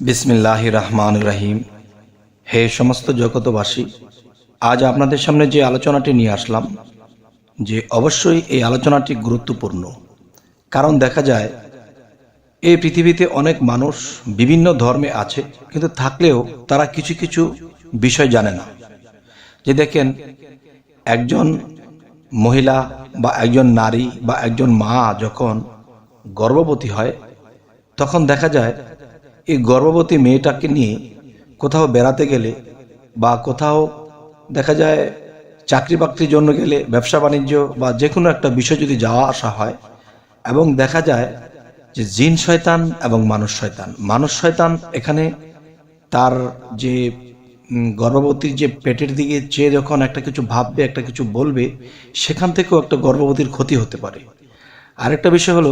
বিসমিল্লাহির রহমানির রহিম। হে সমস্ত জগতবাসী, আজ আপনাদের সামনে যে আলোচনাটি নিয়ে আসলাম, যে অবশ্যই এই আলোচনাটি গুরুত্বপূর্ণ। কারণ দেখা যায় এই পৃথিবীতে অনেক মানুষ বিভিন্ন ধর্মে আছে, কিন্তু থাকলেও তারা কিছু কিছু বিষয় জানে না। যে দেখেন, একজন মহিলা বা একজন নারী বা একজন মা যখন গর্ভবতী হয়, তখন দেখা যায় এই গর্ভবতী মেয়েটাকে নিয়ে কোথাও বেড়াতে গেলে বা কোথাও দেখা যায় চাকরি বাকরির জন্য গেলে, ব্যবসা বাণিজ্য বা যে কোনো একটা বিষয় যদি যাওয়া আসা হয়, এবং দেখা যায় যে জিন শয়তান এবং মানুষ শয়তান এখানে তার যে গর্ভবতীর যে পেটের দিকে চেয়ে যখন একটা কিছু ভাববে, একটা কিছু বলবে, সেখান থেকেও একটা গর্ভবতীর ক্ষতি হতে পারে। আরেকটা বিষয় হলো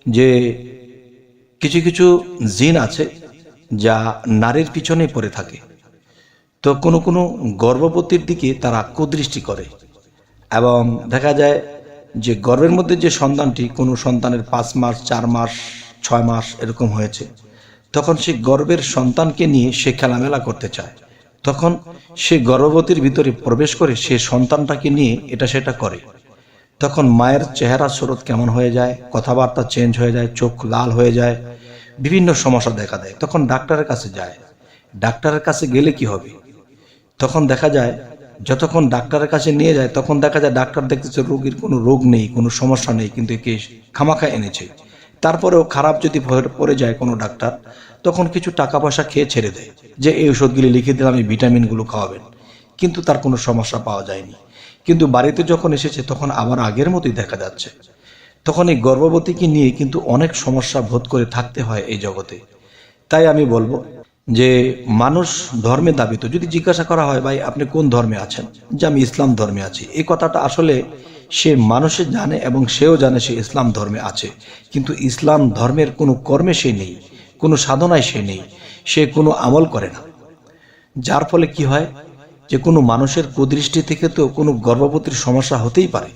যে কিছু কিছু জিন আছে যা নারীর পিছনে পড়ে থাকে। তো কোনো কোনো গর্ভবতীর দিকে তারা কুদৃষ্টি করে, এবং দেখা যায় যে গর্ভের মধ্যে যে সন্তানটি, কোনো সন্তানের 5 মাস, 4 মাস, 6 মাস এরকম হয়েছে, তখন সে গর্ভের সন্তানকে নিয়ে সে খেলামেলা করতে চায়। তখন সে গর্ভবতীর ভিতরে প্রবেশ করে সে সন্তানটাকে নিয়ে এটা সেটা করে। তখন মায়ের চেহারা স্রোত কেমন হয়ে যায়, কথাবার্তা চেঞ্জ হয়ে যায়, চোখ লাল হয়ে যায়, বিভিন্ন সমস্যা দেখা দেয়। তখন ডাক্তারের কাছে যায়। ডাক্তারের কাছে গেলে কি হবে? তখন দেখা যায় যতক্ষণ ডাক্তারের কাছে নিয়ে যায়, তখন দেখা যায় ডাক্তার দেখতেছে রোগীর কোনো রোগ নেই, কোনো সমস্যা নেই, কিন্তু একে খামাখা এনেছে। তারপরেও খারাপ যদি পড়ে যায় কোনো ডাক্তার, তখন কিছু টাকা পয়সা খেয়ে ছেড়ে দেয়, যে এই ওষুধগুলি লিখে দিলাম, এই ভিটামিনগুলো খাওয়াবেন। কিন্তু তার কোনো সমস্যা পাওয়া যায়নি। কিন্তু বাড়িতে যখন এসেছে, তখন আবার আগের মতোই দেখা যাচ্ছে। তখন এই গর্ভবতীকে নিয়ে কিন্তু অনেক সমস্যা বোধ করে থাকতে হয় এই জগতে। তাই আমি বলবো যে মানুষ ধর্মে দাবিত। যদি জিজ্ঞাসা করা হয়, ভাই আপনি কোন ধর্মে আছেন, যে আমি ইসলাম ধর্মে আছি, এই কথাটা আসলে সে মানুষে জানে এবং সেও জানে সে ইসলাম ধর্মে আছে। কিন্তু ইসলাম ধর্মের কোনো কর্মে সে নেই, কোনো সাধনায় সে নেই, সে কোনো আমল করে না। যার ফলে কি হয়, যে কোনো মানুষের কুদৃষ্টি থেকে তো কোনো গর্ভবতীর সমস্যা হতেই পারে।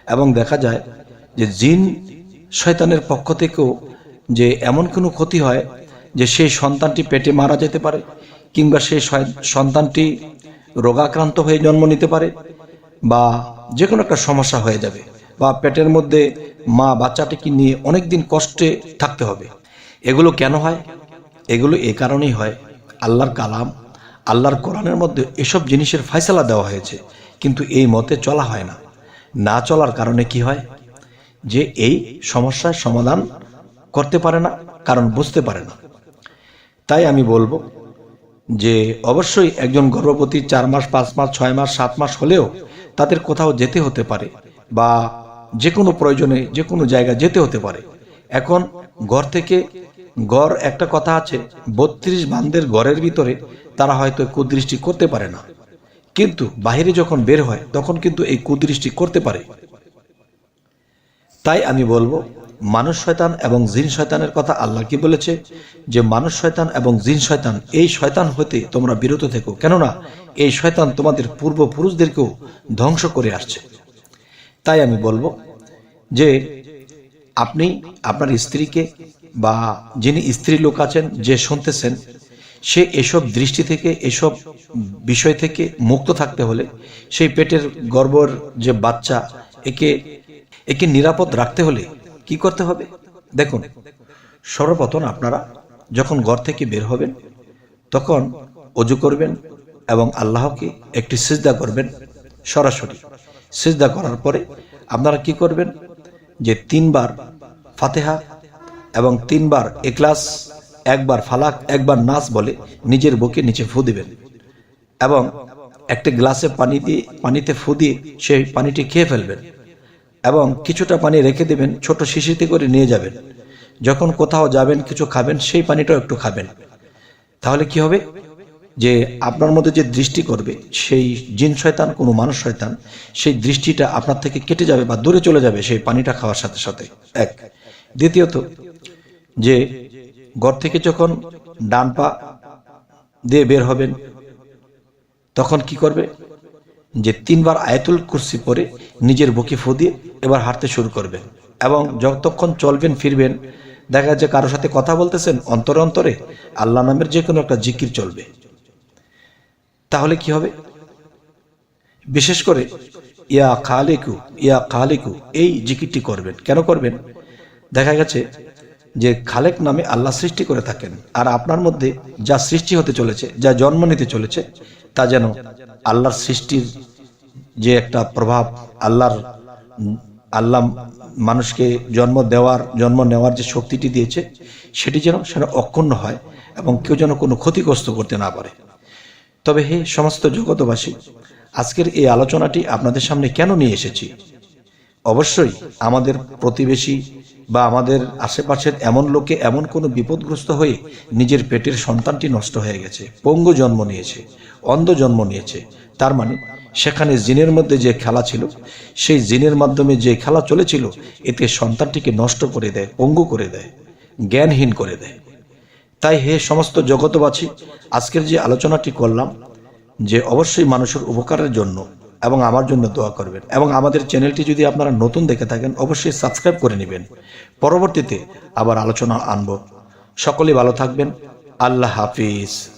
এবং দেখা যায় যে জিন শয়তানের পক্ষ থেকেও যে এমন কোনো ক্ষতি হয় যে সেই সন্তানটি পেটে মারা যেতে পারে, কিংবা সেই সন্তানটি রোগাক্রান্ত হয়ে জন্ম নিতে পারে, বা যে কোনো একটা সমস্যা হয়ে যাবে, বা পেটের মধ্যে মা বাচ্চাটিকে নিয়ে অনেক দিন কষ্টে থাকতে হবে। এগুলো কেন হয়? এগুলো এ কারণেই হয়, আল্লাহর কালাম, আল্লাহর কোরআনের মধ্যে এসব জিনিসের ফয়সালা দেওয়া হয়েছে, কিন্তু এই মতে চলা হয় না। না চলার কারণে কি হয়, যে এই সমস্যার সমাধান করতে পারে না, কারণ বুঝতে পারে না। তাই আমি বলবো যে অবশ্যই একজন গর্ভবতী 4 মাস, 5 মাস, 6 মাস, 7 মাস হলেও তাদের কোথাও যেতে হতে পারে, বা যে কোনো প্রয়োজনে যে কোনো জায়গায় যেতে হতে পারে। এখন ঘর থেকে গড় একটা কথা আছে, 32 বান্দের ঘরের ভিতরে তারা হয়তো কুদৃষ্টি করতে পারে না, কিন্তু বাহিরে যখন বের হয় তখন কিন্তু এই কুদৃষ্টি করতে পারে। তাই আমি বলবো, মানুষ শয়তান এবং জিন শয়তানের কথা আল্লাহ কি বলেছে, যে মানুষ শয়তান এবং জিন শয়তান, এই শয়তান হতে তোমরা বিরত থেকো, কেননা এই শয়তান তোমাদের পূর্বপুরুষদেরকেও ধ্বংস করে আসছে। তাই আমি বলবো যে আপনি আপনার স্ত্রীকে, বা যিনি স্ত্রী লোক আছেন যে শুনতেছেন, সে এসব দৃষ্টি থেকে, এসব বিষয় থেকে মুক্ত থাকতে হলে, সেই পেটের গর্ভর যে বাচ্চা, একে একে নিরাপদ রাখতে হলে কি করতে হবে? দেখুন, সর্বপ্রথম আপনারা যখন ঘর থেকে বের হবেন, তখন ওযু করবেন এবং আল্লাহকে একটি সিজদা করবেন। সরাসরি সিজদা করার পরে আপনারা কি করবেন, যে 3 বার ফাতিহা এবং 3 বার ইখলাস, 1 বার ফালাক, 1 বার নাস বলে নিজের বুকে নিচে ফু দিবেন, এবং একটা গ্লাসে পানিতে ফু দিয়ে সেই পানিটি খেয়ে ফেলবেন, এবং কিছুটা পানি রেখে দেবেন, ছোট শিশিতে করে নিয়ে যাবেন। যখন কোথাও যাবেন, কিছু খাবেন, সেই পানিটাও একটু খাবেন। তাহলে কি হবে, যে আপনার মধ্যে যে দৃষ্টি করবে সেই জিন শয়তান, কোনো মানুষ শয়তান, সেই দৃষ্টিটা আপনার থেকে কেটে যাবে বা দূরে চলে যাবে সেই পানিটা খাওয়ার সাথে সাথে। এক। দ্বিতীয়ত, যে ঘর থেকে যখন ডান পা দিয়ে বের হবেন, তখন কি করবে, যে 3 বার আয়াতুল কুরসি পড়ে নিজের বুকে ফু দিয়ে এবার হাঁটতে শুরু করবেন, এবং যতক্ষণ চলবেন ফিরবেন দেখা যাচ্ছে কারোর সাথে কথা বলতেছেন, অন্তরে অন্তরে আল্লাহ নামের যে কোনো একটা জিকির চলবে। তাহলে কি হবে? বিশেষ করে ইয়া খালিকু ইয়া খালিকু এই জিকিরটি করবেন। কেন করবেন? দেখা গেছে যে খালেক নামে আল্লাহ সৃষ্টি করে থাকেন, আর আপনার মধ্যে যা সৃষ্টি হতে চলেছে, যা জন্ম নিতে চলেছে, তা যেন আল্লাহর সৃষ্টির যে একটা প্রভাব, আল্লাহ মানুষকে জন্ম নেওয়ার যে শক্তিটি দিয়েছে, সেটি যেন সেটা অক্ষুণ্ণ হয় এবং কেউ যেন কোনো ক্ষতিগ্রস্ত করতে না পারে। তবে হে সমস্ত জগতবাসী, আজকের এই আলোচনাটি আপনাদের সামনে কেন নিয়ে এসেছি? অবশ্যই আমাদের প্রতিবেশী বা আমাদের আশেপাশের এমন লোকে এমন কোনো বিপদগ্রস্ত হয়ে নিজের পেটের সন্তানটি নষ্ট হয়ে গেছে, পঙ্গু জন্ম নিয়েছে, অন্ধ জন্ম নিয়েছে। তার মানে সেখানে জিনের মধ্যে যে খেলা ছিল, সেই জিনের মাধ্যমে যে খেলা চলেছিল, এতে সন্তানটিকে নষ্ট করে দেয়, পঙ্গু করে দেয়, জ্ঞানহীন করে দেয়। তাই হে সমস্ত জগতবাসী, আজকের যে আলোচনাটি করলাম, যে অবশ্যই মানুষের উপকারের জন্য এবং আমার জন্য দোয়া করবেন, এবং আমাদের চ্যানেলটি যদি আপনারা নতুন দেখে থাকেন অবশ্যই সাবস্ক্রাইব করে নেবেন। পরবর্তীতে আবার আলোচনা আনব। সকলেই ভালো থাকবেন। আল্লাহ হাফিজ।